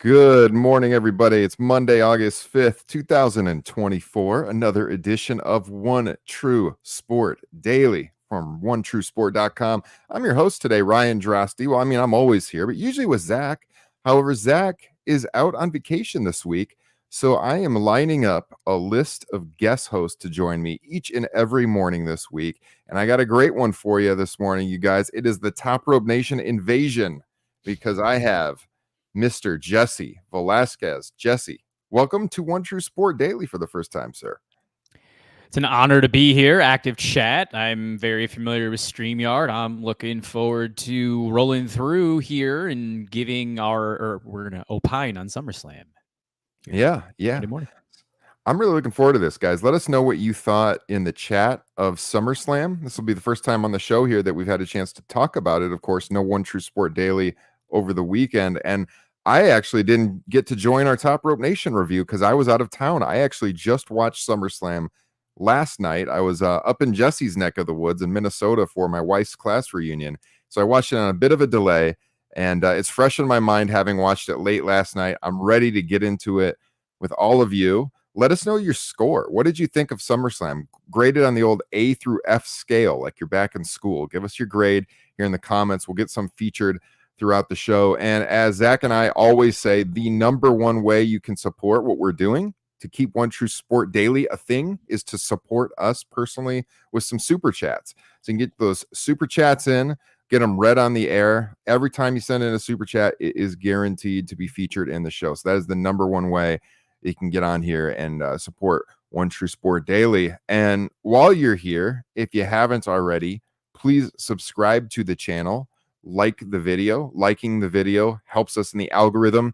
Good morning, everybody. It's Monday, August 5th, 2024. Another edition of One True Sport Daily from OneTrueSport.com. I'm your host today, Ryan Droste. Well, I'm always here, but usually with Zach. However, Zach is out on vacation this week, so I am lining up a list of guest hosts to join me each and every morning this week. And I got a great one for you this morning, you guys. It is the Top Rope Nation invasion because I have Mr. Jesse Velasquez. Jesse, welcome to One True Sport Daily for the first time, sir. It's an honor to be here. Active chat. I'm very familiar with StreamYard. I'm looking forward to rolling through here and giving we're going to opine on SummerSlam. Yeah. Monday morning. I'm really looking forward to this, guys. Let us know what you thought in the chat of SummerSlam. This will be the first time on the show here that we've had a chance to talk about it. Of course, no One True Sport Daily over the weekend. And I actually didn't get to join our Top Rope Nation review because I was out of town. I actually just watched SummerSlam last night. I was up in Jesse's neck of the woods in Minnesota for my wife's class reunion. So I watched it on a bit of a delay, and it's fresh in my mind having watched it late last night. I'm ready to get into it with all of you. Let us know your score. What did you think of SummerSlam? Graded on the old A through F scale, like you're back in school. Give us your grade here in the comments. We'll get some featured throughout the show. And as Zach and I always say, the number one way you can support what we're doing to keep One True Sport Daily a thing is to support us personally with some super chats. So you can get those super chats in, get them read on the air. Every time you send in a super chat, it is guaranteed to be featured in the show. So that is the number one way you can get on here and support One True Sport Daily. And while you're here, if you haven't already, please subscribe to the channel. Like the video. Liking the video helps us in the algorithm.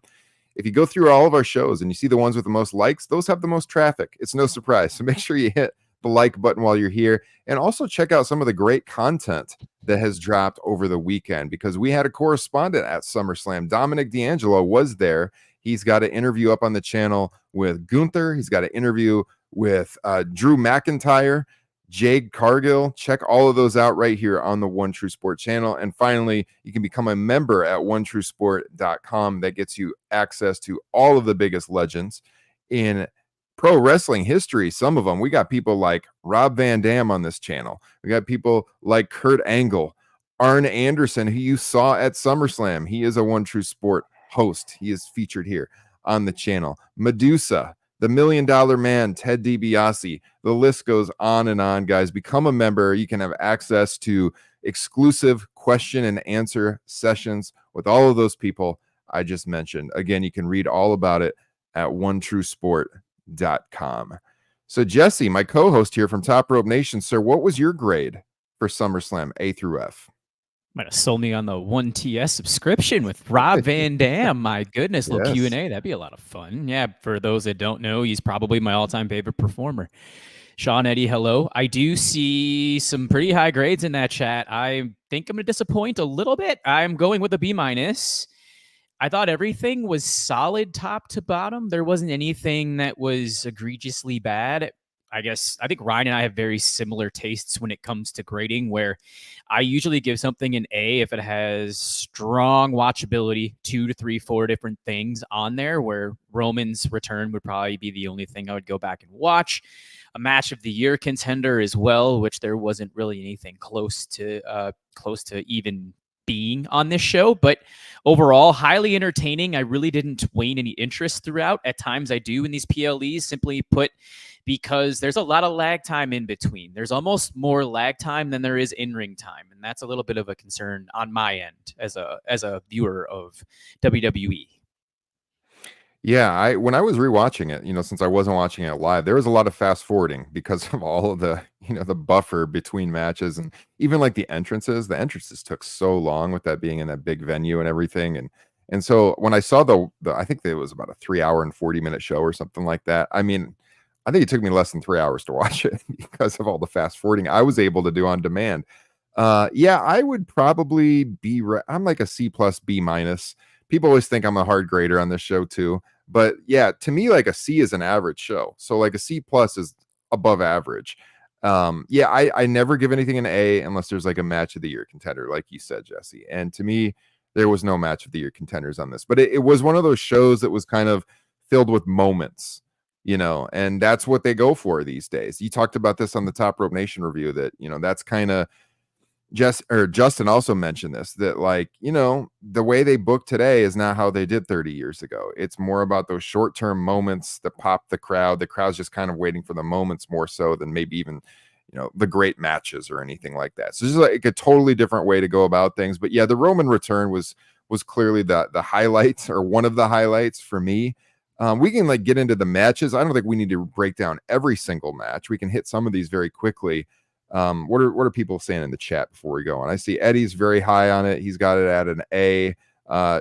If you go through all of our shows and you see the ones with the most likes, those have the most traffic. It's no surprise. So make sure you hit the like button while you're here, and also check out some of the great content that has dropped over the weekend, because we had a correspondent at SummerSlam. Dominic D'Angelo was there. He's got an interview up on the channel with Gunther. He's got an interview with Drew McIntyre, Jade Cargill. Check all of those out right here on the One True Sport channel. And finally, you can become a member at OneTrueSport.com. That gets you access to all of the biggest legends in pro wrestling history. Some of them, we got people like Rob Van Dam on this channel. We got people like Kurt Angle, Arn Anderson, who you saw at SummerSlam. He is a One True Sport host. He is featured here on the channel. Medusa, the $1 Million Man, Ted DiBiase. The list goes on and on, guys. Become a member. You can have access to exclusive question and answer sessions with all of those people I just mentioned. Again, you can read all about it at OneTrueSport.com. So, Jesse, my co-host here from Top Rope Nation, sir, what was your grade for SummerSlam, A through F? Might have sold me on the 1TS subscription with Rob Van Dam. My goodness, little Yes. Q&A. That'd be a lot of fun. Yeah, for those that don't know, he's probably my all-time favorite performer. Sean Eddie, hello. I do see some pretty high grades in that chat. I think I'm going to disappoint a little bit. I'm going with a B-. I thought everything was solid top to bottom. There wasn't anything that was egregiously bad. I think Ryan and I have very similar tastes when it comes to grading, where I usually give something an A if it has strong watchability, 2 to 3, 4 different things on there, where Roman's return would probably be the only thing I would go back and watch. A match of the year contender as well, which there wasn't really anything close to even being on this show, but overall highly entertaining. I really didn't wane any interest throughout. At times I do in these PLEs, simply put, because there's a lot of lag time in between. There's almost more lag time than there is in-ring time, and that's a little bit of a concern on my end as a viewer of WWE. Yeah, when I was rewatching it, since I wasn't watching it live, there was a lot of fast forwarding because of all of the, the buffer between matches, and even like the entrances. The entrances took so long with that being in that big venue and everything, and so when I saw the I think it was about a 3-hour and 40-minute show or something like that. I mean, I think it took me less than 3 hours to watch it because of all the fast forwarding I was able to do on demand. Yeah, I would probably be. I'm like a C plus B minus. People always think I'm a hard grader on this show too, but yeah, to me, like a C is an average show. So like a C plus is above average. Yeah, I never give anything an A unless there's like a match of the year contender, like you said, Jesse. And to me, there was no match of the year contenders on this. But it was one of those shows that was kind of filled with moments, and that's what they go for these days. You talked about this on the Top Rope Nation review that, that's kind of Justin also mentioned this, that the way they book today is not how they did 30 years ago. It's more about those short-term moments that pop the crowd. The crowd's just kind of waiting for the moments more so than maybe even, the great matches or anything like that. So this is like a totally different way to go about things. But yeah, the Roman return was clearly the highlight, or one of the highlights for me. We can get into the matches. I don't think we need to break down every single match. We can hit some of these very quickly. What are people saying in the chat before we go on? I see Eddie's very high on it. He's got it at an A.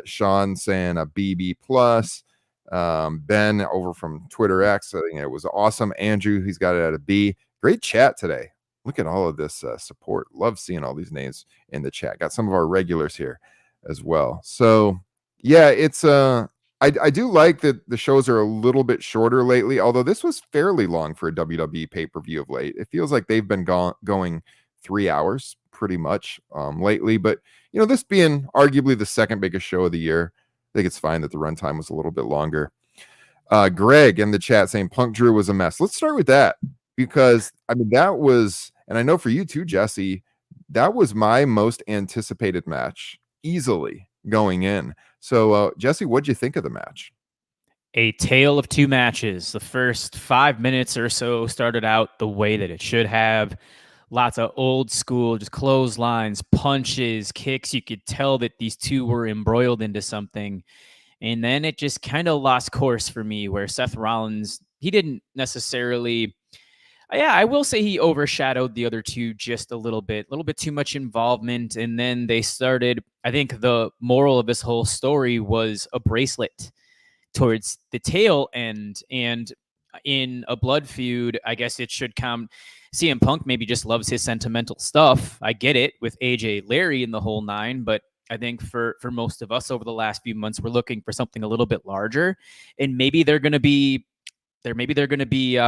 Sean saying a BB plus. Ben over from Twitter X, I think it was awesome. Andrew, he's got it at a B. Great chat today. Look at all of this support. Love seeing all these names in the chat. Got some of our regulars here as well. So yeah, it's I do like that the shows are a little bit shorter lately, although this was fairly long for a WWE pay-per-view of late. It feels like they've been going 3 hours pretty much lately. But, this being arguably the second biggest show of the year, I think it's fine that the runtime was a little bit longer. Greg in the chat saying Punk Drew was a mess. Let's start with that, because, that was, and I know for you too, Jesse, that was my most anticipated match easily going in. So, Jesse, what'd you think of the match? A tale of two matches. The first 5 minutes or so started out the way that it should have. Lots of old school, just clotheslines, punches, kicks. You could tell that these two were embroiled into something. And then it just kind of lost course for me, where Seth Rollins, he didn't necessarily... Yeah, I will say he overshadowed the other two just a little bit too much involvement. And then they started, I think the moral of this whole story was a bracelet towards the tail end. And in a blood feud, I guess it should come. CM Punk maybe just loves his sentimental stuff. I get it with AJ Larry and the whole nine, but I think for most of us over the last few months, we're looking for something a little bit larger. And maybe they're going to be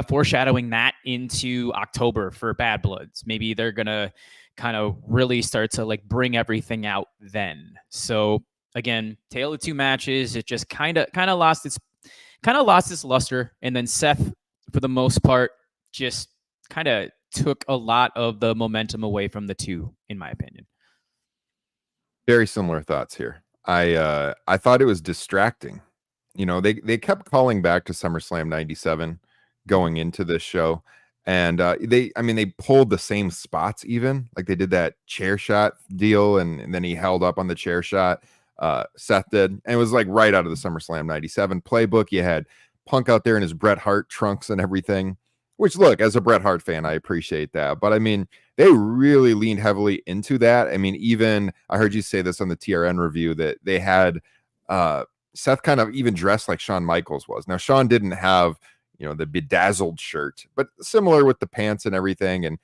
foreshadowing that into October for Bad Bloods. Maybe they're going to kind of really start to bring everything out then. So again, tale of two matches. It just kind of lost its luster. And then Seth, for the most part, just kind of took a lot of the momentum away from the two, in my opinion. Very similar thoughts here. I thought it was distracting. They kept calling back to SummerSlam 97 going into this show. And they pulled the same spots even. Like they did that chair shot deal, and then he held up on the chair shot. Seth did. And it was right out of the SummerSlam 97 playbook. You had Punk out there in his Bret Hart trunks and everything, which, look, as a Bret Hart fan, I appreciate that. But they really leaned heavily into that. Even I heard you say this on the TRN review that they had Seth kind of even dressed like Shawn Michaels was. Now, Shawn didn't have, the bedazzled shirt, but similar with the pants and everything. And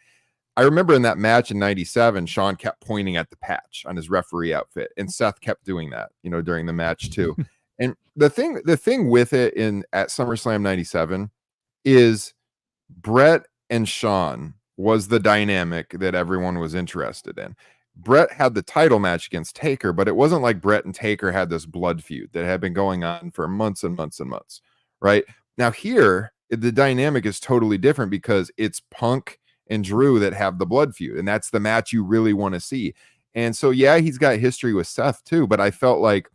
I remember in that match in 97, Shawn kept pointing at the patch on his referee outfit, and Seth kept doing that, during the match too. And the thing with it at SummerSlam 97 is Bret and Shawn was the dynamic that everyone was interested in. Bret had the title match against Taker, but it wasn't like Bret and Taker had this blood feud that had been going on for months and months and months, right? Now here, the dynamic is totally different because it's Punk and Drew that have the blood feud, and that's the match you really want to see. And so, yeah, he's got history with Seth too, but I felt like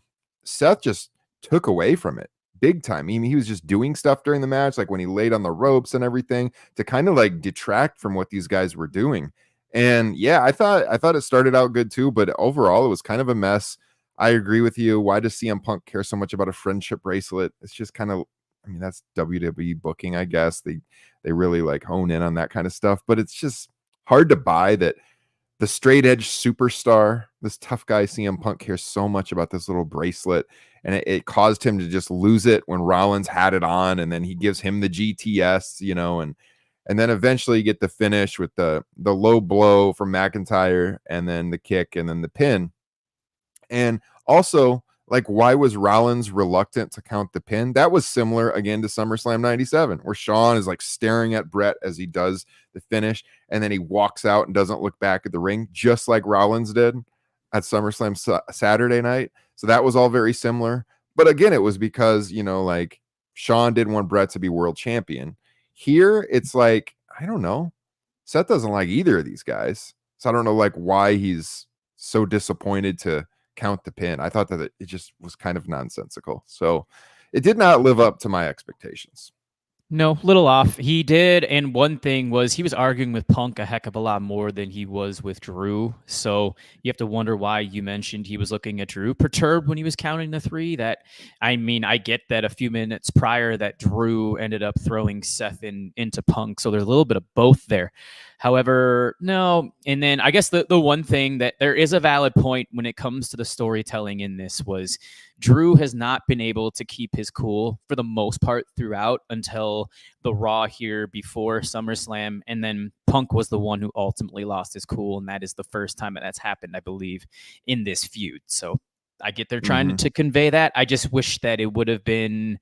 Seth just took away from it big time. He was just doing stuff during the match, like when he laid on the ropes and everything, to kind of detract from what these guys were doing. And yeah, I thought it started out good too, but overall it was kind of a mess. I agree with you. Why does CM Punk care so much about a friendship bracelet? It's just kind of, that's WWE booking, I guess. They really hone in on that kind of stuff, but it's just hard to buy that the straight edge superstar, this tough guy CM Punk, cares so much about this little bracelet, and it caused him to just lose it when Rollins had it on, and then he gives him the GTS, and then eventually you get the finish with the low blow from McIntyre, and then the kick, and then the pin. And also, why was Rollins reluctant to count the pin? That was similar again to SummerSlam 97, where Shawn is staring at Bret as he does the finish, and then he walks out and doesn't look back at the ring, just like Rollins did. at SummerSlam Saturday night. So that was all very similar. But again, it was because, like Shawn didn't want Brett to be world champion. Here, it's like, I don't know. Seth doesn't like either of these guys. So I don't know like why he's so disappointed to count the pin. I thought that it just was kind of nonsensical. So it did not live up to my expectations. No, little off. He did, and one thing was he was arguing with Punk a heck of a lot more than he was with Drew. So you have to wonder why you mentioned he was looking at Drew perturbed when he was counting the three. That, I mean, I get that a few minutes prior that Drew ended up throwing Seth into Punk, so there's a little bit of both there. However, no. And then I guess the one thing that there is a valid point when it comes to the storytelling in this was Drew has not been able to keep his cool for the most part throughout until the Raw here before SummerSlam. And then Punk was the one who ultimately lost his cool. And that is the first time that that's happened, I believe, in this feud. So I get they're trying to convey that. I just wish that it would have been,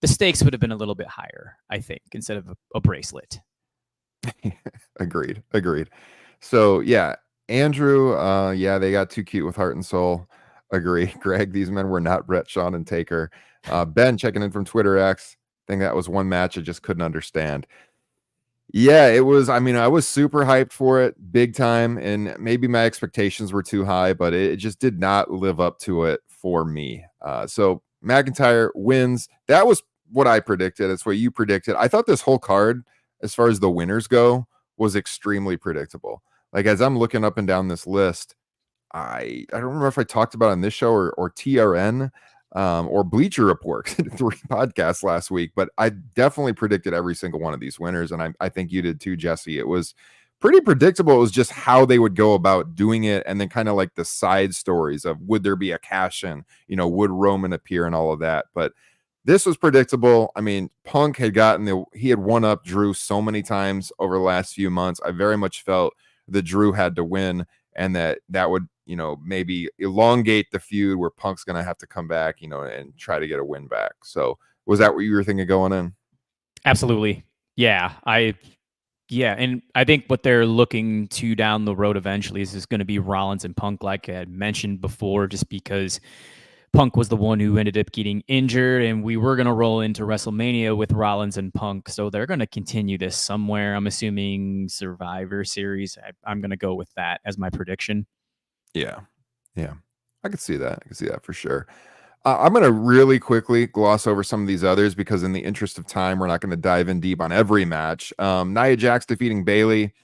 the stakes would have been a little bit higher, I think, instead of a bracelet. Agreed. So yeah, Andrew, they got too cute with Heart and Soul. Agree. Greg, these men were not Brett, Shawn, and Taker. Ben checking in from Twitter X. I think that was one match I just couldn't understand. Yeah, it was. I mean, I was super hyped for it, big time, and maybe my expectations were too high, but it just did not live up to it for me. So McIntyre wins. That was what I predicted. It's what you predicted. I thought this whole card, as far as the winners go, was extremely predictable. Like as I'm looking up and down this list, I don't remember if I talked about on this show or TRN or Bleacher Report, 3 podcasts last week, but I definitely predicted every single one of these winners, and I think you did too, Jesse. It was pretty predictable. It was just how they would go about doing it, and then kind of like the side stories of would there be a cash in, would Roman appear and all of that. But this was predictable. I mean, Punk had he had won up Drew so many times over the last few months. I very much felt that Drew had to win, and that would, maybe elongate the feud where Punk's going to have to come back, and try to get a win back. So was that what you were thinking going in? Absolutely. Yeah. And I think what they're looking to down the road eventually is going to be Rollins and Punk, like I had mentioned before, just because Punk was the one who ended up getting injured, and we were going to roll into WrestleMania with Rollins and Punk. So they're going to continue this somewhere. I'm assuming Survivor Series. I'm going to go with that as my prediction. Yeah. I could see that for sure. I'm going to really quickly gloss over some of these others because in the interest of time, we're not going to dive in deep on every match. Nia Jax defeating Bayley.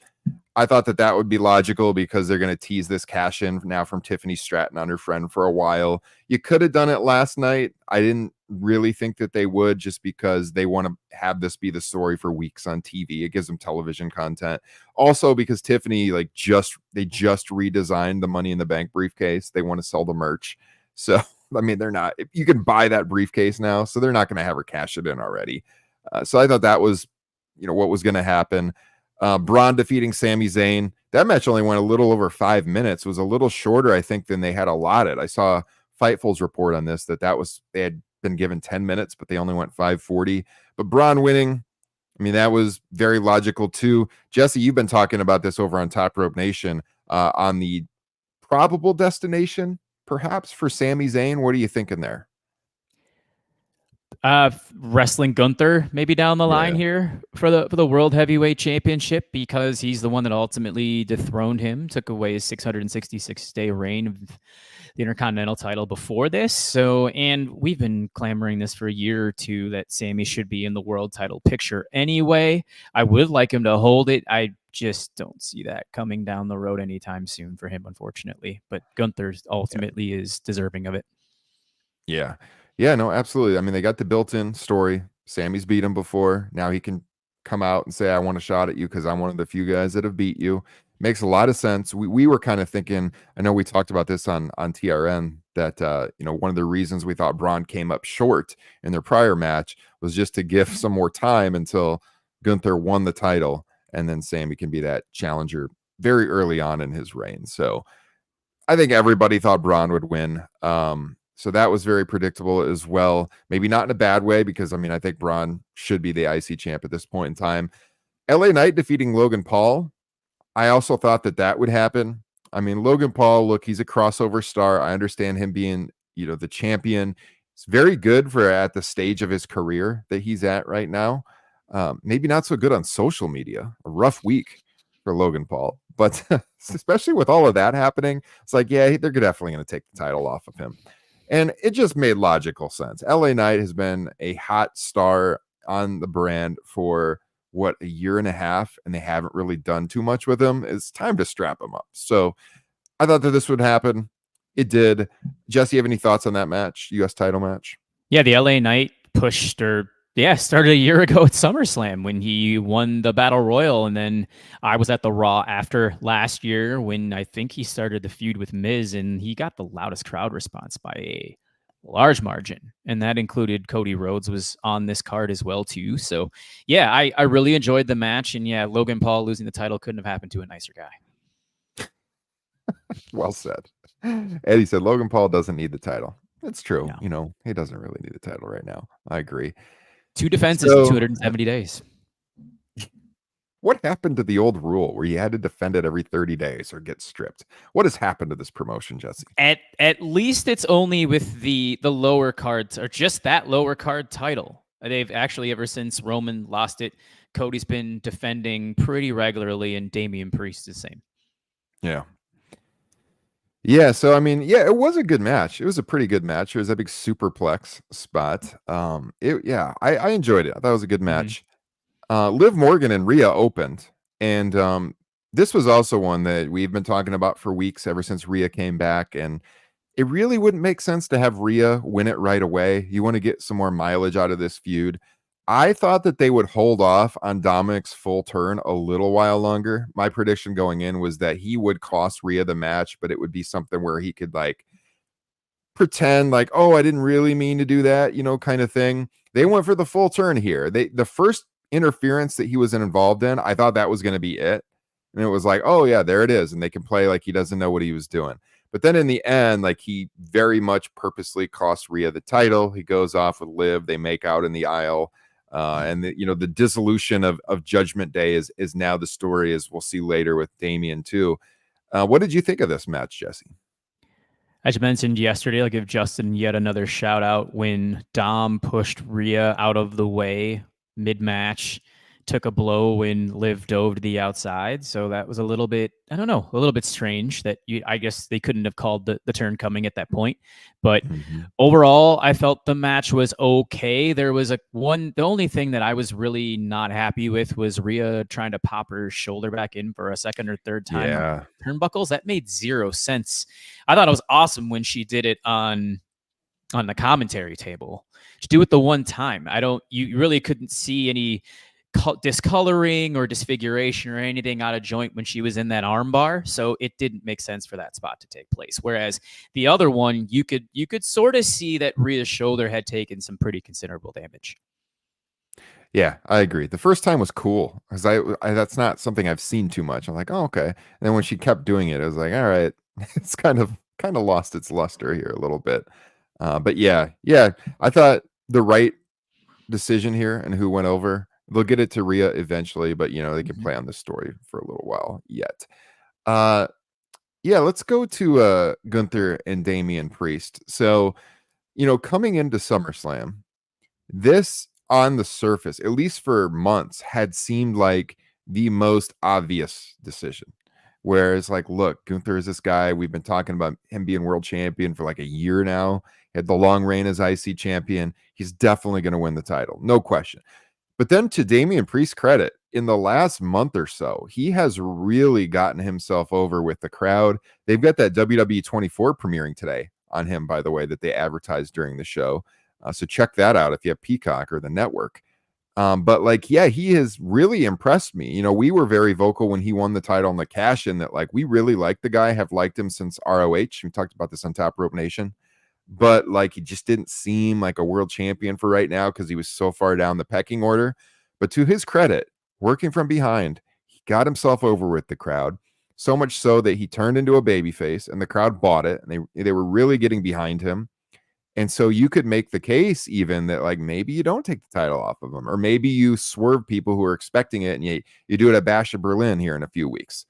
I thought that would be logical because they're going to tease this cash in now from Tiffany Stratton on her friend for a while. You could have done it last night. I didn't really think that they would, just because they want to have this be the story for weeks on TV. It gives them television content. Also because Tiffany, they just redesigned the Money in the Bank briefcase. They want to sell the merch. So, I mean, you can buy that briefcase now, so they're not going to have her cash it in already. So I thought that was, what was going to happen. Braun defeating Sami Zayn. That match only went a little over 5 minutes. It was a little shorter, I think, than they had allotted. I saw Fightful's report on this, that was, they had been given 10 minutes, but they only went 5:40. But Braun winning, I mean, that was very logical too. Jesse, you've been talking about this over on Top Rope Nation on the probable destination, perhaps, for Sami Zayn. What are you thinking there? Wrestling Gunther maybe down the line here for the World Heavyweight Championship, because he's the one that ultimately dethroned him, took away his 666-day reign of the Intercontinental title before this. So, and we've been clamoring this for a year or two that Sami should be in the world title picture anyway. I would like him to hold it. I just don't see that coming down the road anytime soon for him, unfortunately. But Gunther ultimately is deserving of it. Yeah, no, absolutely. I mean, they got the built-in story. Sammy's beat him before. Now he can come out and say, I want a shot at you because I'm one of the few guys that have beat you. Makes a lot of sense. We were kind of thinking, I know we talked about this on TRN, that one of the reasons we thought Braun came up short in their prior match was just to give some more time until Gunther won the title, and then Sami can be that challenger very early on in his reign. So I think everybody thought Braun would win. So that was very predictable as well. Maybe not in a bad way, because I mean, I think Braun should be the IC champ at this point in time. LA Knight defeating Logan Paul. I also thought that would happen. I mean, Logan Paul, look, he's a crossover star. I understand him being, the champion. It's very good for at the stage of his career that he's at right now. Maybe not so good on social media. A rough week for Logan Paul, but especially with all of that happening, it's like, yeah, they're definitely going to take the title off of him. And it just made logical sense. LA Knight has been a hot star on the brand for a year and a half, and they haven't really done too much with him. It's time to strap him up. So I thought that this would happen. It did. Jesse, you have any thoughts on that match, US title match? Yeah, the LA Knight started a year ago at SummerSlam when he won the Battle Royal. And then I was at the Raw after last year when I think he started the feud with Miz, and he got the loudest crowd response by a large margin. And that included Cody Rhodes was on this card as well, too. So, yeah, I really enjoyed the match. And, yeah, Logan Paul losing the title couldn't have happened to a nicer guy. Well said. Eddie said Logan Paul doesn't need the title. It's true. No. He doesn't really need the title right now. I agree. 2 defenses in 270 days. What happened to the old rule where you had to defend it every 30 days or get stripped? What has happened to this promotion, Jesse? At least it's only with the lower cards, or just that lower card title. They've actually, ever since Roman lost it, Cody's been defending pretty regularly, and Damian Priest the same. Yeah. Yeah, so I mean, yeah, it was a good match. It was a pretty good match. It was a big superplex spot. I enjoyed it. I thought it was a good match. Liv Morgan and Rhea opened, and this was also one that we've been talking about for weeks, ever since Rhea came back, and it really wouldn't make sense to have Rhea win it right away. You want to get some more mileage out of this feud. I thought that they would hold off on Dominic's full turn a little while longer. My prediction going in was that he would cost Rhea the match, but it would be something where he could pretend like, oh, I didn't really mean to do that, kind of thing. They went for the full turn here. The first interference that he was involved in, I thought that was going to be it. And it was like, oh yeah, there it is. And they can play like he doesn't know what he was doing. But then in the end, he very much purposely cost Rhea the title. He goes off with Liv. They make out in the aisle. And the dissolution of Judgment Day is now the story, as we'll see later with Damian too. What did you think of this match, Jesse? As you mentioned yesterday, I'll give Justin yet another shout out when Dom pushed Rhea out of the way mid-match, took a blow when Liv dove to the outside. So that was a little bit, a little bit strange that I guess they couldn't have called the turn coming at that point. But overall, I felt the match was okay. There was the only thing that I was really not happy with was Rhea trying to pop her shoulder back in for a second or third time. Yeah. Turnbuckles. That made zero sense. I thought it was awesome when she did it on the commentary table. Just do it the one time. You really couldn't see any discoloring or disfiguration or anything out of joint when she was in that arm bar, so it didn't make sense for that spot to take place. Whereas the other one, you could sort of see that Rhea's shoulder had taken some pretty considerable damage. Yeah, I agree. The first time was cool because I that's not something I've seen too much. I'm like, oh, okay. And then when she kept doing it, I was like, all right, it's kind of lost its luster here a little bit. But yeah, I thought the right decision here and who went over. They'll get it to Rhea eventually, but they can play on this story for a little while yet. Let's go to Gunther and Damian Priest. So, coming into SummerSlam, this on the surface, at least for months, had seemed like the most obvious decision. Whereas, look, Gunther is this guy. We've been talking about him being world champion for a year now. He had the long reign as IC champion. He's definitely going to win the title. No question. But then to Damian Priest's credit, in the last month or so, he has really gotten himself over with the crowd. They've got that WWE 24 premiering today on him, by the way, that they advertised during the show. So check that out if you have Peacock or the network. He has really impressed me. We were very vocal when he won the title on the cash-in that we really like the guy, have liked him since ROH. We talked about this on Top Rope Nation. But he just didn't seem like a world champion for right now because he was so far down the pecking order. But to his credit, working from behind, he got himself over with the crowd, so much so that he turned into a babyface and the crowd bought it, and they were really getting behind him. And so you could make the case even that maybe you don't take the title off of him, or maybe you swerve people who are expecting it and you do it at Bash of Berlin here in a few weeks.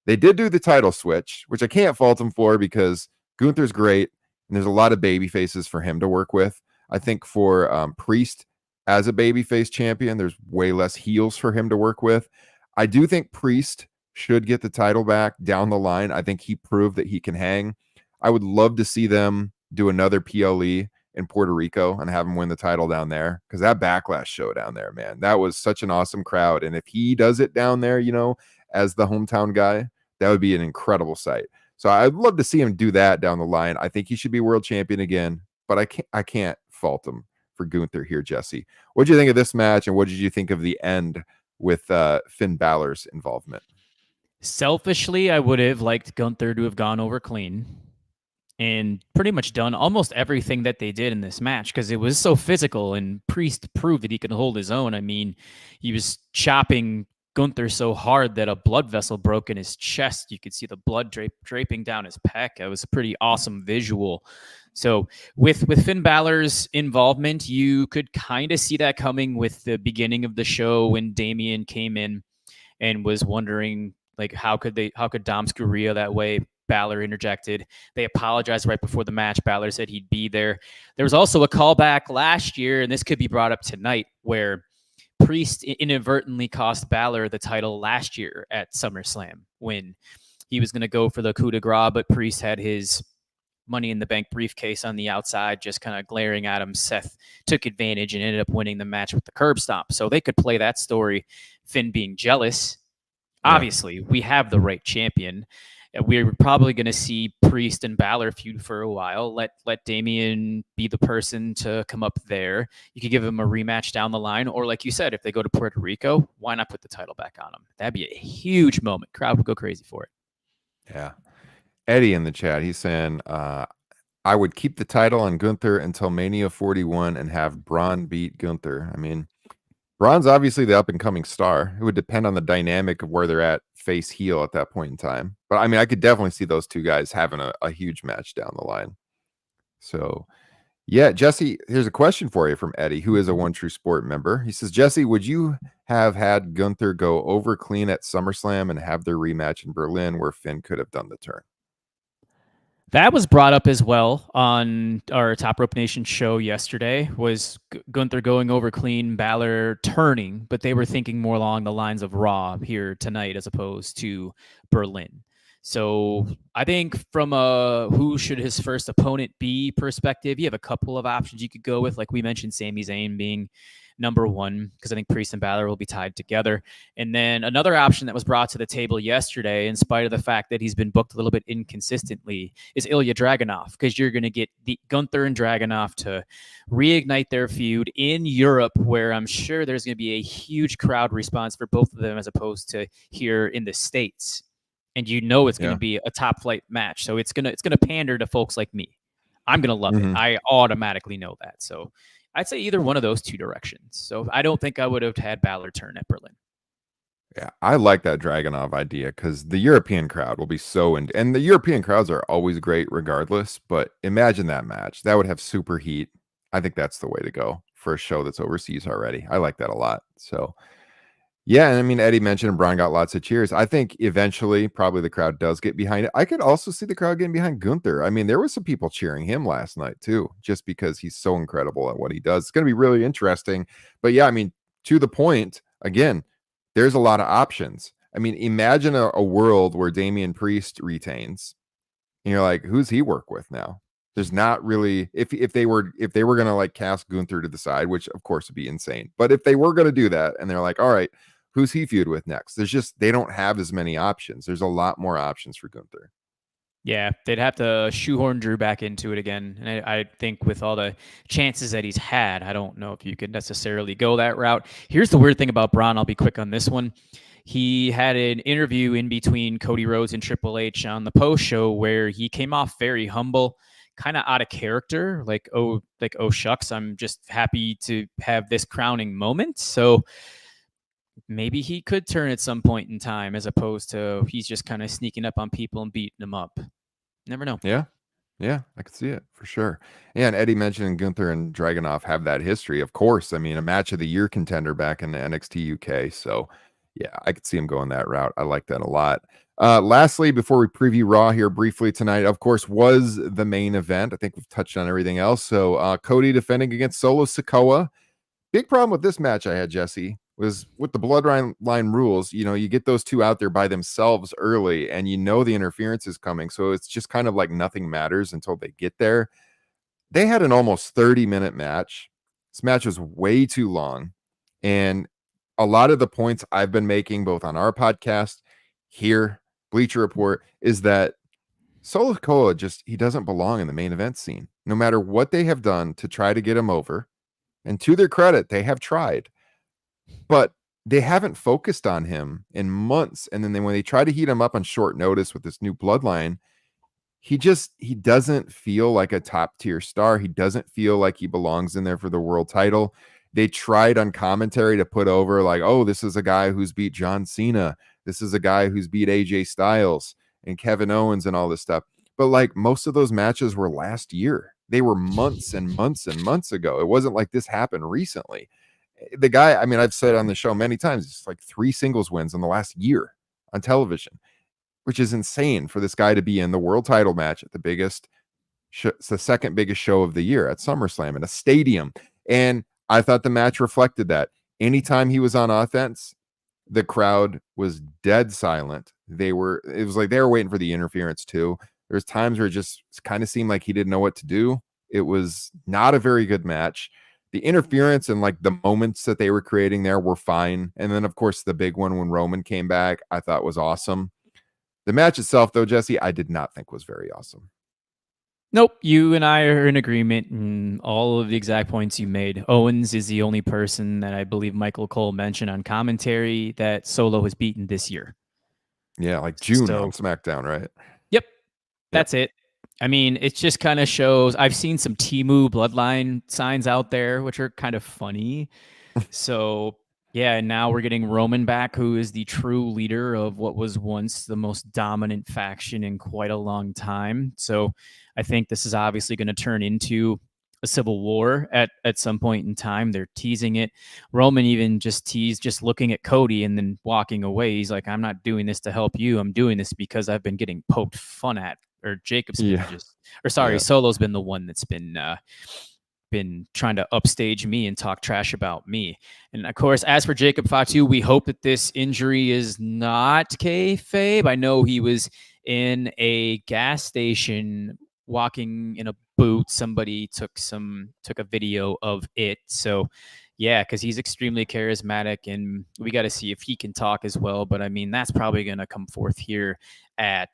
They did do the title switch, which I can't fault him for because Gunther's great and there's a lot of baby faces for him to work with. I think for Priest as a babyface champion, there's way less heels for him to work with. I do think Priest should get the title back down the line. I think he proved that he can hang. I would love to see them do another PLE in Puerto Rico and have him win the title down there, because that Backlash show down there, man, that was such an awesome crowd. And if he does it down there, as the hometown guy, that would be an incredible sight. So I'd love to see him do that down the line. I think he should be world champion again, but I can't fault him for Gunther here, Jesse. What did you think of this match, and what did you think of the end with Finn Balor's involvement? Selfishly, I would have liked Gunther to have gone over clean and pretty much done almost everything that they did in this match, because it was so physical, and Priest proved that he could hold his own. I mean, he was chopping Gunther so hard that a blood vessel broke in his chest. You could see the blood draping down his pec. It was a pretty awesome visual. So with Finn Balor's involvement, you could kind of see that coming with the beginning of the show when Damian came in and was wondering, like, how could Dom screw Rhea that way? Balor interjected. They apologized right before the match. Balor said he'd be there. There was also a callback last year, and this could be brought up tonight, where Priest inadvertently cost Balor the title last year at SummerSlam when he was going to go for the coup de grace, but Priest had his Money in the Bank briefcase on the outside, just kind of glaring at him. Seth took advantage and ended up winning the match with the curb stomp. So they could play that story, Finn being jealous. Obviously, we have the right champion. We're probably going to see Priest and Balor feud for a while. Let Damian be the person to come up there. You could give him a rematch down the line. Or like you said, if they go to Puerto Rico, why not put the title back on him? That'd be a huge moment. Crowd would go crazy for it. Yeah. Eddie in the chat, he's saying, I would keep the title on Gunther until Mania 41 and have Braun beat Gunther. I mean, Braun's obviously the up-and-coming star. It would depend on the dynamic of where they're at face heel at that point in time. But, I mean, I could definitely see those two guys having a huge match down the line. So, yeah, Jesse, here's a question for you from Eddie, who is a One True Sport member. He says, Jesse, would you have had Gunther go over clean at SummerSlam and have their rematch in Berlin where Finn could have done the turn? That was brought up as well on our Top Rope Nation show yesterday, was Gunther going over clean, Balor turning, but they were thinking more along the lines of Raw here tonight as opposed to Berlin. So I think from a who should his first opponent be perspective, you have a couple of options you could go with. Like we mentioned, Sami Zayn being number one, because I think Priest and Balor will be tied together. And then another option that was brought to the table yesterday, in spite of the fact that he's been booked a little bit inconsistently, is Ilya Dragunov, because you're going to get the Gunther and Dragunov to reignite their feud in Europe, where I'm sure there's going to be a huge crowd response for both of them as opposed to here in the States. And it's going to be a top flight match. So it's going to pander to folks like me. I'm going to love it. I automatically know that. So I'd say either one of those two directions. So I don't think I would have had Balor turn at Berlin. Yeah, I like that Dragunov idea because the European crowd will be and the European crowds are always great regardless, but imagine that match. That would have super heat. I think that's the way to go for a show that's overseas already. I like that a lot. So, yeah, and I mean, Eddie mentioned Braun got lots of cheers. I think eventually probably the crowd does get behind it. I could also see the crowd getting behind Gunther. I mean, there was some people cheering him last night too, just because he's so incredible at what he does. It's going to be really interesting. But yeah, I mean, to the point, again, there's a lot of options. I mean, imagine a world where Damian Priest retains. And you're like, who's he work with now? There's not really, if they were going to like cast Gunther to the side, which of course would be insane. But if they were going to do that and they're like, all right, who's he feud with next? They don't have as many options. There's a lot more options for Gunther. Yeah, they'd have to shoehorn Drew back into it again. And I think with all the chances that he's had, I don't know if you could necessarily go that route. Here's the weird thing about Braun. I'll be quick on this one. He had an interview in between Cody Rhodes and Triple H on the post show where he came off very humble, kind of out of character, like, oh shucks, I'm just happy to have this crowning moment. So maybe he could turn at some point in time, as opposed to he's just kind of sneaking up on people and beating them up. Never know. Yeah, I could see it for sure. And Eddie mentioned Gunther and Dragunov have that history. Of course, I mean, a match of the year contender back in the NXT UK. So Yeah, I could see him going that route. I like that a lot. Lastly, before we preview Raw here briefly tonight, of course, was the main event. I think we've touched on everything else. So Cody defending against Solo Sikoa. Big problem with this match I had, Jesse, was with the bloodline line rules. You know, you get those two out there by themselves early, and you know the interference is coming. So it's just kind of like nothing matters until they get there. They had an almost 30-minute match. This match was way too long. And a lot of the points I've been making, both on our podcast, here, Bleacher Report, is that Solo Sikoa he doesn't belong in the main event scene. No matter what they have done to try to get him over, and to their credit, they have tried, but they haven't focused on him in months. And then when they try to heat him up on short notice with this new bloodline, he doesn't feel like a top tier star. He doesn't feel like he belongs in there for the world title. They tried on commentary to put over like, oh, this is a guy who's beat John Cena. This is a guy who's beat AJ Styles and Kevin Owens and all this stuff. But like most of those matches were last year. They were months and months and months ago. It wasn't like this happened recently. The guy, I mean, I've said on the show many times, it's like 3 singles wins in the last year on television, which is insane for this guy to be in the world title match at the biggest, it's the second biggest show of the year at SummerSlam in a stadium. And I thought the match reflected that. Anytime he was on offense, the crowd was dead silent. It was like they were waiting for the interference too. There's times where it just kind of seemed like he didn't know what to do. It was not a very good match. The interference and like the moments that they were creating there were fine. And then, of course, the big one when Roman came back, I thought was awesome. The match itself, though, Jesse, I did not think was very awesome. Nope, you and I are in agreement in all of the exact points you made. Owens is the only person that I believe Michael Cole mentioned on commentary that Solo has beaten this year. Yeah, like June on SmackDown, right? Yep, that's it. I mean, it just kind of shows. I've seen some Temu bloodline signs out there, which are kind of funny. So, yeah, now we're getting Roman back, who is the true leader of what was once the most dominant faction in quite a long time. So, I think this is obviously going to turn into a civil war at some point in time. They're teasing it. Roman even just teased just looking at Cody and then walking away. He's like, I'm not doing this to help you. I'm doing this because I've been getting poked fun at. Or Jacob's been Solo's been the one that's been trying to upstage me and talk trash about me. And of course, as for Jacob Fatu, we hope that this injury is not kayfabe. I know he was in a gas station walking in a boot. Somebody took a video of it. So yeah, because he's extremely charismatic, and we got to see if he can talk as well. But I mean, that's probably going to come forth here at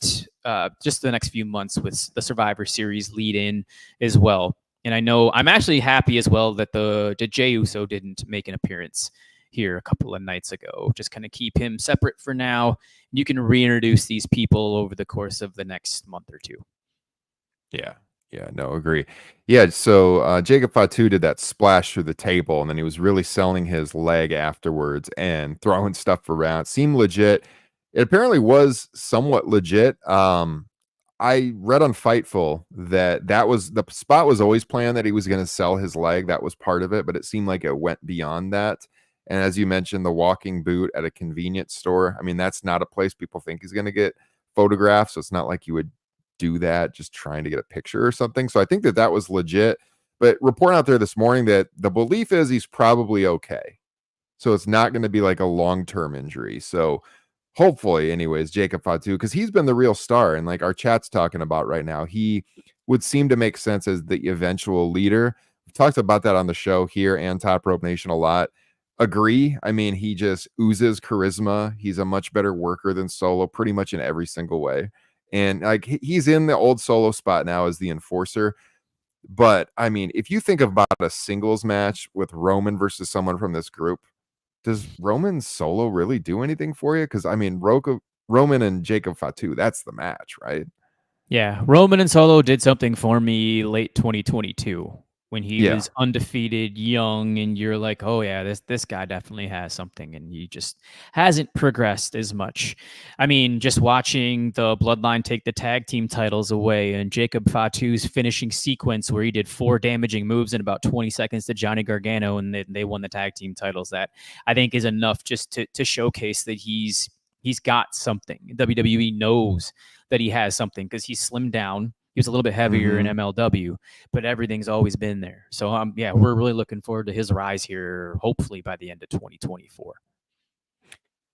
just the next few months with the Survivor Series lead in as well. And I know I'm actually happy as well that the Jey Uso didn't make an appearance here a couple of nights ago. Just kind of keep him separate for now. You can reintroduce these people over the course of the next month or two. Yeah, no, agree. Yeah, so Jacob Fatu did that splash through the table, and then he was really selling his leg afterwards and throwing stuff around. Seemed legit. It apparently was somewhat legit. I read on Fightful that was the spot was always planned that he was going to sell his leg. That was part of it, but it seemed like it went beyond that. And as you mentioned, the walking boot at a convenience store. I mean, that's not a place people think he's going to get photographed. So it's not like you would do that just trying to get a picture or something. So I think that was legit. But report out there this morning that the belief is he's probably okay. So it's not going to be like a long-term injury. So hopefully, anyways, Jacob Fatu, because he's been the real star, and like our chat's talking about right now, he would seem to make sense as the eventual leader. We've talked about that on the show here and Top Rope Nation a lot. Agree. I mean, he just oozes charisma. He's a much better worker than Solo, pretty much in every single way. And like he's in the old Solo spot now as the enforcer. But I mean, if you think about a singles match with Roman versus someone from this group, does Roman Solo really do anything for you? Because I mean, Roman and Jacob Fatu, that's the match, right? Yeah, Roman and Solo did something for me late 2022. when he Yeah. was undefeated, young, and you're like, oh yeah, this guy definitely has something, and he just hasn't progressed as much. I mean, just watching the Bloodline take the tag team titles away and Jacob Fatu's finishing sequence where he did 4 damaging moves in about 20 seconds to Johnny Gargano and they won the tag team titles. That I think is enough just to showcase that he's got something. WWE knows that he has something because he slimmed down. He was a little bit heavier in MLW, but everything's always been there. So yeah, we're really looking forward to his rise here, hopefully by the end of 2024.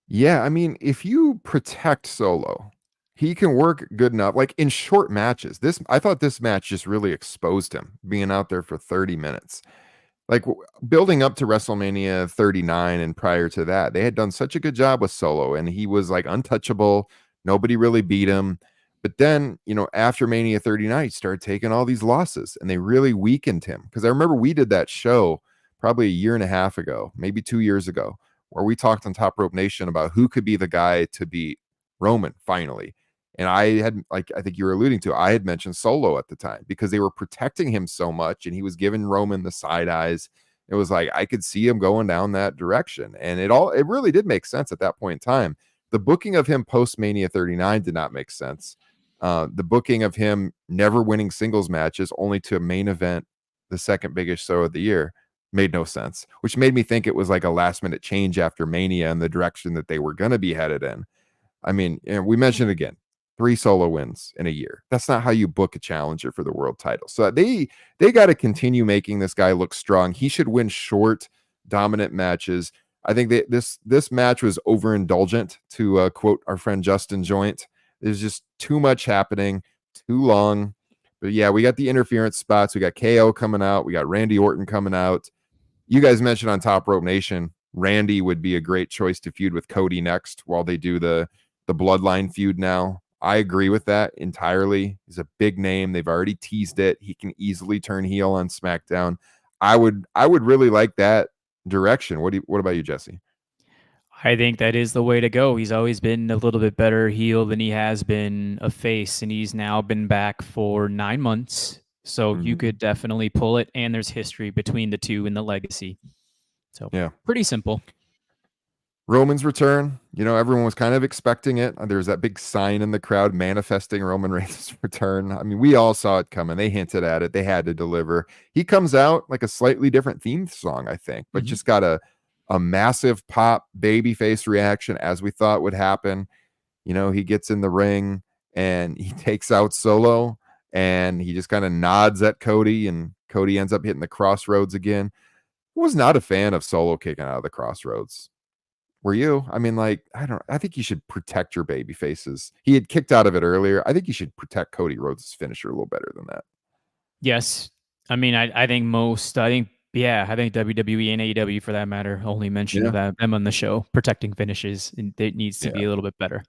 Yeah, I mean, if you protect Solo, he can work good enough. Like in short matches, I thought this match just really exposed him being out there for 30 minutes. Like building up to WrestleMania 39 and prior to that, they had done such a good job with Solo, and he was like untouchable. Nobody really beat him. But then, after Mania 39, he started taking all these losses, and they really weakened him. Because I remember we did that show probably a year and a half ago, maybe 2 years ago, where we talked on Top Rope Nation about who could be the guy to beat Roman finally. And I had, like, I think you were alluding to, I had mentioned Solo at the time because they were protecting him so much and he was giving Roman the side eyes. It was like, I could see him going down that direction. And it really did make sense at that point in time. The booking of him post Mania 39 did not make sense. The booking of him never winning singles matches only to a main event, the second biggest show of the year, made no sense, which made me think it was like a last minute change after Mania and the direction that they were going to be headed in. I mean, we mentioned again, 3 Solo wins in a year. That's not how you book a challenger for the world title. So they got to continue making this guy look strong. He should win short, dominant matches. I think this match was overindulgent, to quote our friend Justin Joint. There's just too much happening, too long. But yeah, we got the interference spots. We got KO coming out. We got Randy Orton coming out. You guys mentioned on Top Rope Nation, Randy would be a great choice to feud with Cody next while they do the Bloodline feud now. I agree with that entirely. He's a big name. They've already teased it. He can easily turn heel on SmackDown. I would really like that direction. What about you, Jesse? I think that is the way to go. He's always been a little bit better heel than he has been a face, and he's now been back for 9 months. So you could definitely pull it, and there's history between the two in the legacy. So yeah, pretty simple. Roman's return, everyone was kind of expecting it. There's that big sign in the crowd manifesting Roman Reigns' return. I mean, we all saw it coming. They hinted at it. They had to deliver. He comes out like a slightly different theme song, I think, but just got a massive pop babyface reaction as we thought would happen. He gets in the ring and he takes out Solo and he just kind of nods at Cody, and Cody ends up hitting the crossroads again. I was not a fan of Solo kicking out of the crossroads. Were you? I mean, like, I think you should protect your baby faces. He had kicked out of it earlier. I think you should protect Cody Rhodes' finisher a little better than that. Yes. I mean, I think WWE and AEW for that matter only mentioned them on the show, protecting finishes, and it needs to be a little bit better.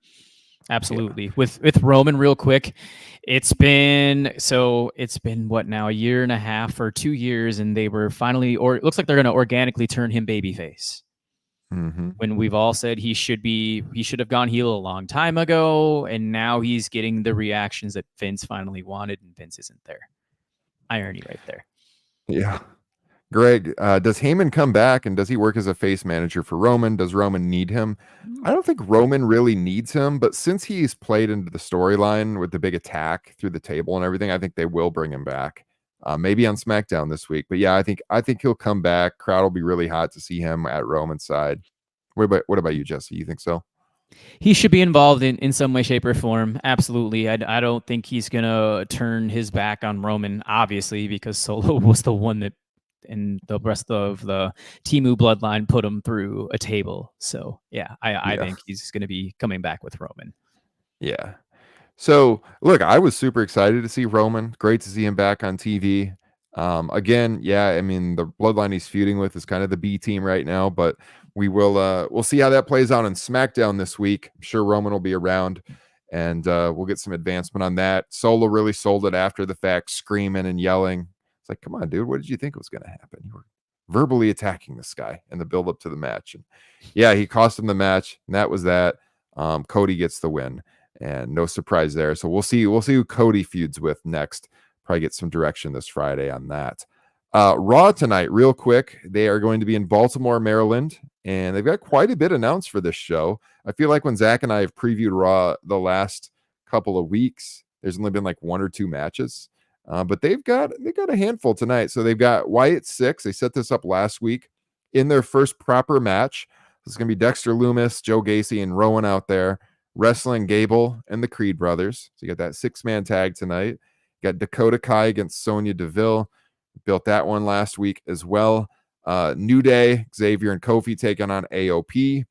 Absolutely. Yeah. With Roman, real quick, it's been what now, a year and a half or 2 years, and they were finally, or it looks like they're going to organically turn him babyface. When we've all said he should have gone heel a long time ago, and now he's getting the reactions that Vince finally wanted, and Vince isn't there. Irony right there. Yeah. Greg, does Heyman come back, and does he work as a face manager for Roman? Does Roman need him? I don't think Roman really needs him, but since he's played into the storyline with the big attack through the table and everything, I think they will bring him back. Maybe on SmackDown this week. But yeah, I think he'll come back. Crowd will be really hot to see him at Roman's side. What about you, Jesse? You think so? He should be involved in some way, shape, or form. Absolutely. I don't think he's going to turn his back on Roman, obviously, because Solo was the one that, and the rest of the Temu bloodline put him through a table. So yeah, I think he's going to be coming back with Roman. Yeah. So look, I was super excited to see Roman. Great to see him back on TV. Again, yeah, I mean, the bloodline he's feuding with is kind of the B team right now, but we'll see how that plays out on SmackDown this week. I'm sure Roman will be around, and we'll get some advancement on that. Solo really sold it after the fact, screaming and yelling. It's like, come on, dude, what did you think was going to happen? You were verbally attacking this guy in the build up to the match. And yeah, he cost him the match, and that was that. Cody gets the win, and no surprise there. So we'll see who Cody feuds with next. Probably get some direction this Friday on that. Raw tonight, real quick. They are going to be in Baltimore, Maryland, and they've got quite a bit announced for this show. I feel like when Zach and I have previewed Raw the last couple of weeks, there's only been like one or two matches, but they got a handful tonight. So they've got Wyatt 6. They set this up last week in their first proper match. It's going to be Dexter Loomis, Joe Gacy, and Rowan out there wrestling Gable and the Creed brothers. So you got that 6-man tag tonight. You got Dakota Kai against Sonya Deville. Built that one last week as well. New Day, Xavier and Kofi taking on AOP.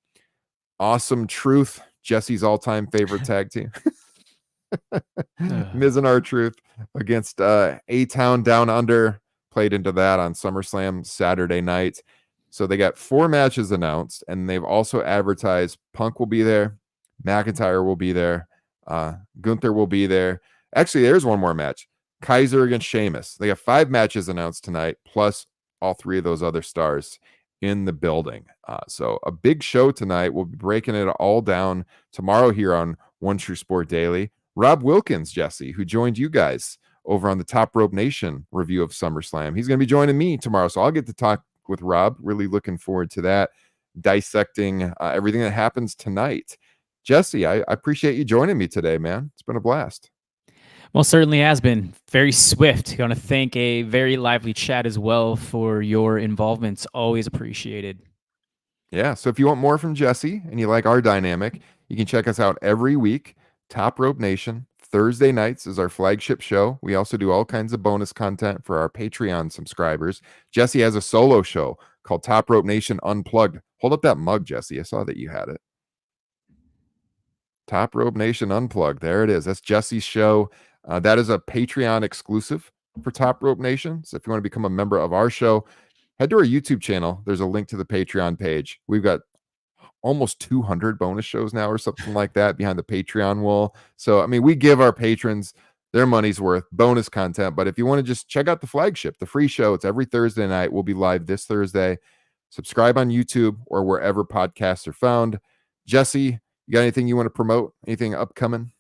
Awesome Truth, Jesse's all-time favorite tag team. Miz and R-Truth against A-Town Down Under. Played into that on SummerSlam Saturday night. So they got 4 matches announced, and they've also advertised Punk will be there, McIntyre will be there, Gunther will be there. Actually, there's one more match. Kaiser against Sheamus. They have 5 matches announced tonight, plus all 3 of those other stars in the building. So a big show tonight. We'll be breaking it all down tomorrow here on One True Sport Daily. Rob Wilkins, Jesse, who joined you guys over on the Top Rope Nation review of SummerSlam. He's going to be joining me tomorrow, so I'll get to talk with Rob. Really looking forward to that, dissecting everything that happens tonight. Jesse, I appreciate you joining me today, man. It's been a blast. Well, certainly has been very swift. Going to thank a very lively chat as well for your involvement. It's always appreciated. Yeah. So if you want more from Jesse and you like our dynamic, you can check us out every week. Top Rope Nation. Thursday nights is our flagship show. We also do all kinds of bonus content for our Patreon subscribers. Jesse has a solo show called Top Rope Nation Unplugged. Hold up that mug, Jesse. I saw that you had it. Top Rope Nation Unplugged. There it is. That's Jesse's show. That is a Patreon exclusive for Top Rope Nation. So if you want to become a member of our show, head to our YouTube channel. There's a link to the Patreon page. We've got almost 200 bonus shows now or something like that behind the Patreon wall. So, I mean, we give our patrons their money's worth, bonus content. But if you want to just check out the flagship, the free show, it's every Thursday night. We'll be live this Thursday. Subscribe on YouTube or wherever podcasts are found. Jesse, you got anything you want to promote? Anything upcoming?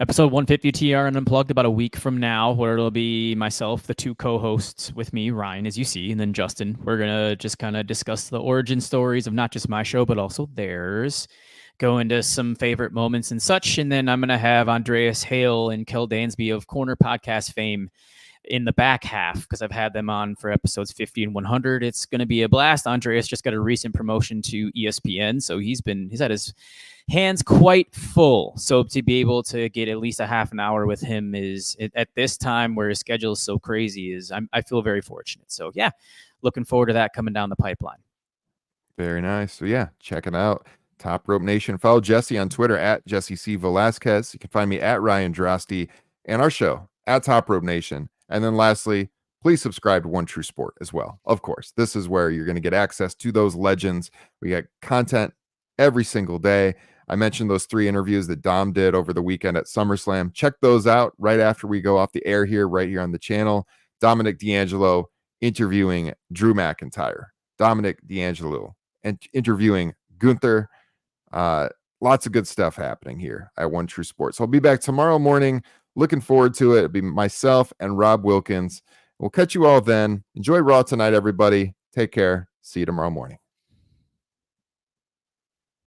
Episode 150 TR and Unplugged about a week from now, where it'll be myself, the 2 co-hosts with me, Ryan, as you see, and then Justin. We're going to just kind of discuss the origin stories of not just my show, but also theirs. Go into some favorite moments and such. And then I'm going to have Andreas Hale and Kel Dansby of Corner Podcast fame in the back half, because I've had them on for episodes 50 and 100. It's going to be a blast. Andreas just got a recent promotion to ESPN, so he's had his hands quite full. So to be able to get at least a half an hour with him is, at this time where his schedule is so crazy, I feel very fortunate. So yeah, looking forward to that coming down the pipeline. Very nice. So yeah, check it out. Top Rope Nation. Follow Jesse on Twitter at Jesse C. Velasquez. You can find me at Ryan Droste and our show at Top Rope Nation. And then lastly, please subscribe to One True Sport as well. Of course, this is where you're going to get access to those legends. We got content every single day. I mentioned those 3 interviews that Dom did over the weekend at SummerSlam. Check those out right after we go off the air here, right here on the channel. Dominic D'Angelo interviewing Drew McIntyre. Dominic D'Angelo and interviewing Gunther. Lots of good stuff happening here at One True Sport. So I'll be back tomorrow morning. Looking forward to it. It'll be myself and Rob Wilkins. We'll catch you all then. Enjoy Raw tonight, everybody. Take care. See you tomorrow morning.